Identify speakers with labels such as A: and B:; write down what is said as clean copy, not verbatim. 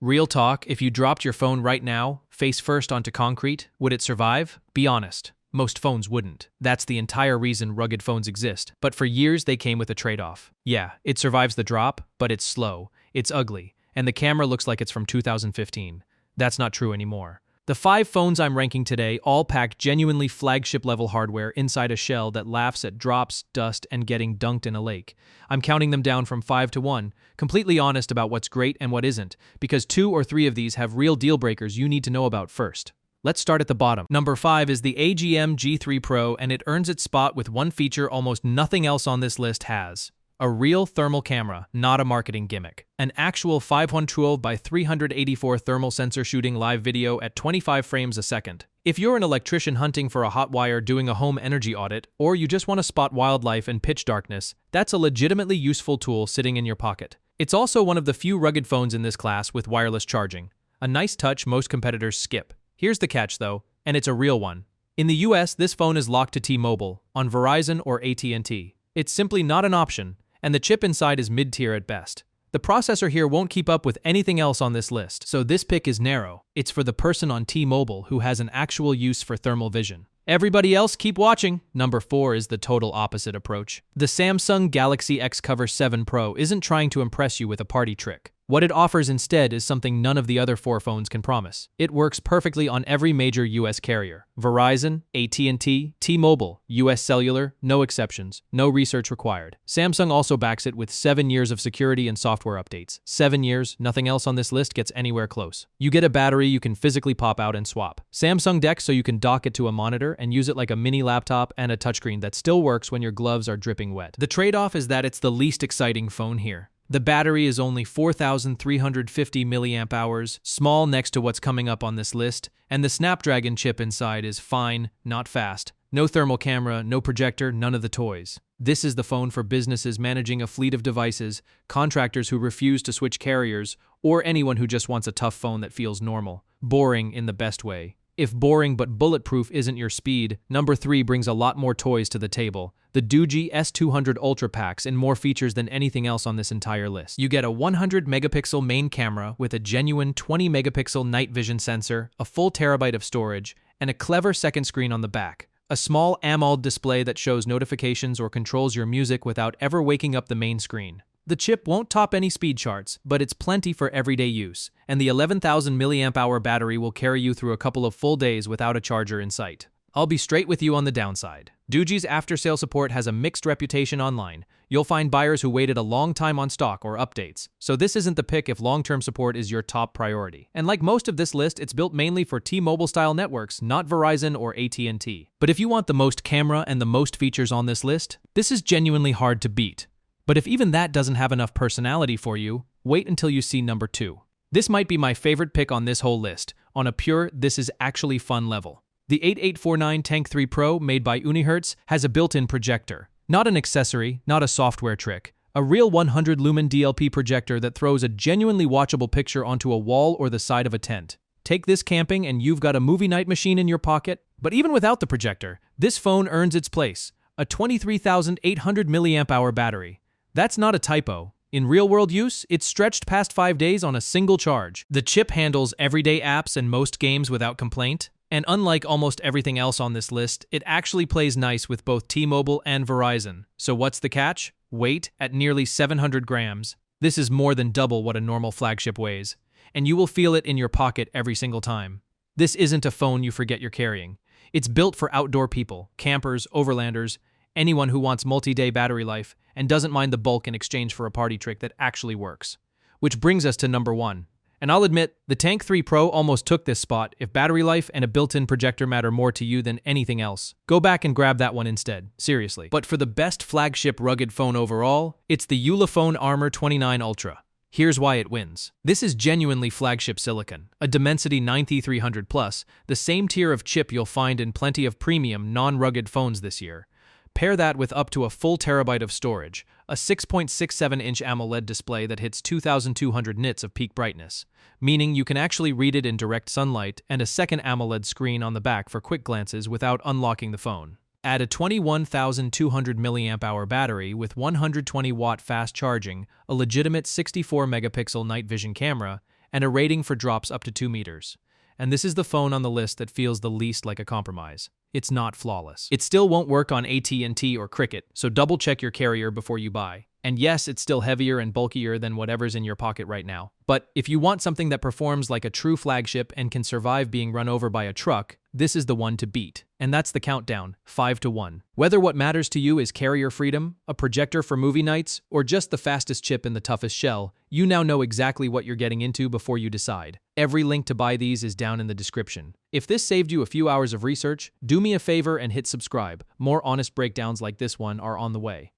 A: Real talk, if you dropped your phone right now, face first onto concrete, would it survive? Be honest. Most phones wouldn't. That's the entire reason rugged phones exist. But for years, they came with a trade-off. Yeah, it survives the drop, but it's slow, it's ugly, and the camera looks like it's from 2015. That's not true anymore. The 5 phones I'm ranking today all pack genuinely flagship-level hardware inside a shell that laughs at drops, dust, and getting dunked in a lake. I'm counting them down from 5 to 1, completely honest about what's great and what isn't, because 2 or 3 of these have real deal breakers you need to know about first. Let's start at the bottom. Number 5 is the AGM G3 Pro, and it earns its spot with one feature almost nothing else on this list has. A real thermal camera, not a marketing gimmick. An actual 512 by 384 thermal sensor shooting live video at 25 frames a second. If you're an electrician hunting for a hot wire doing a home energy audit, or you just want to spot wildlife in pitch darkness, that's a legitimately useful tool sitting in your pocket. It's also one of the few rugged phones in this class with wireless charging. A nice touch most competitors skip. Here's the catch though, and it's a real one. In the US, this phone is locked to T-Mobile, on Verizon or AT&T. It's simply not an option, and the chip inside is mid-tier at best. The processor here won't keep up with anything else on this list, so this pick is narrow. It's for the person on T-Mobile who has an actual use for thermal vision. Everybody else, keep watching! Number 4 is the total opposite approach. The Samsung Galaxy X-Cover 7 Pro isn't trying to impress you with a party trick. What it offers instead is something none of the other 4 phones can promise. It works perfectly on every major US carrier. Verizon, AT&T, T-Mobile, US Cellular, no exceptions, no research required. Samsung also backs it with 7 years of security and software updates. 7 years, nothing else on this list gets anywhere close. You get a battery you can physically pop out and swap. Samsung DeX so you can dock it to a monitor and use it like a mini laptop, and a touchscreen that still works when your gloves are dripping wet. The trade-off is that it's the least exciting phone here. The battery is only 4,350 milliamp hours, small next to what's coming up on this list, and the Snapdragon chip inside is fine, not fast. No thermal camera, no projector, none of the toys. This is the phone for businesses managing a fleet of devices, contractors who refuse to switch carriers, or anyone who just wants a tough phone that feels normal. Boring in the best way. If boring but bulletproof isn't your speed, number 3 brings a lot more toys to the table. The Doogee S200 Ultra packs in more features than anything else on this entire list. You get a 100 megapixel main camera with a genuine 20 megapixel night vision sensor, a full terabyte of storage, and a clever second screen on the back. A small AMOLED display that shows notifications or controls your music without ever waking up the main screen. The chip won't top any speed charts, but it's plenty for everyday use, and the 11,000 mAh battery will carry you through a couple of full days without a charger in sight. I'll be straight with you on the downside. Doogee's after-sale support has a mixed reputation online. You'll find buyers who waited a long time on stock or updates, so this isn't the pick if long-term support is your top priority. And like most of this list, it's built mainly for T-Mobile-style networks, not Verizon or AT&T. But if you want the most camera and the most features on this list, this is genuinely hard to beat. But if even that doesn't have enough personality for you, wait until you see number 2. This might be my favorite pick on this whole list, on a pure this is actually fun level. The 8849 Tank 3 Pro, made by Unihertz, has a built-in projector. Not an accessory, not a software trick. A real 100 lumen DLP projector that throws a genuinely watchable picture onto a wall or the side of a tent. Take this camping and you've got a movie night machine in your pocket. But even without the projector, this phone earns its place. A 23,800 mAh battery. That's not a typo. In real-world use, it's stretched past 5 days on a single charge. The chip handles everyday apps and most games without complaint. And unlike almost everything else on this list, it actually plays nice with both T-Mobile and Verizon. So what's the catch? Weight at nearly 700 grams. This is more than double what a normal flagship weighs. And you will feel it in your pocket every single time. This isn't a phone you forget you're carrying. It's built for outdoor people, campers, overlanders, anyone who wants multi-day battery life and doesn't mind the bulk in exchange for a party trick that actually works. Which brings us to number 1. And I'll admit, the Tank 3 Pro almost took this spot if battery life and a built-in projector matter more to you than anything else. Go back and grab that one instead, seriously. But for the best flagship rugged phone overall, it's the Ulefone Armor 29 Ultra. Here's why it wins. This is genuinely flagship silicon, a Dimensity 9300 Plus, the same tier of chip you'll find in plenty of premium, non-rugged phones this year. Pair that with up to a full terabyte of storage, a 6.67-inch AMOLED display that hits 2,200 nits of peak brightness, meaning you can actually read it in direct sunlight, and a second AMOLED screen on the back for quick glances without unlocking the phone. Add a 21,200 mAh battery with 120-watt fast charging, a legitimate 64-megapixel night vision camera, and a rating for drops up to 2 meters. And this is the phone on the list that feels the least like a compromise. It's not flawless. It still won't work on AT&T or Cricket, so double check your carrier before you buy. And yes, it's still heavier and bulkier than whatever's in your pocket right now. But if you want something that performs like a true flagship and can survive being run over by a truck, this is the one to beat. And that's the countdown, 5-1. Whether what matters to you is carrier freedom, a projector for movie nights, or just the fastest chip in the toughest shell, you now know exactly what you're getting into before you decide. Every link to buy these is down in the description. If this saved you a few hours of research, do me a favor and hit subscribe. More honest breakdowns like this one are on the way.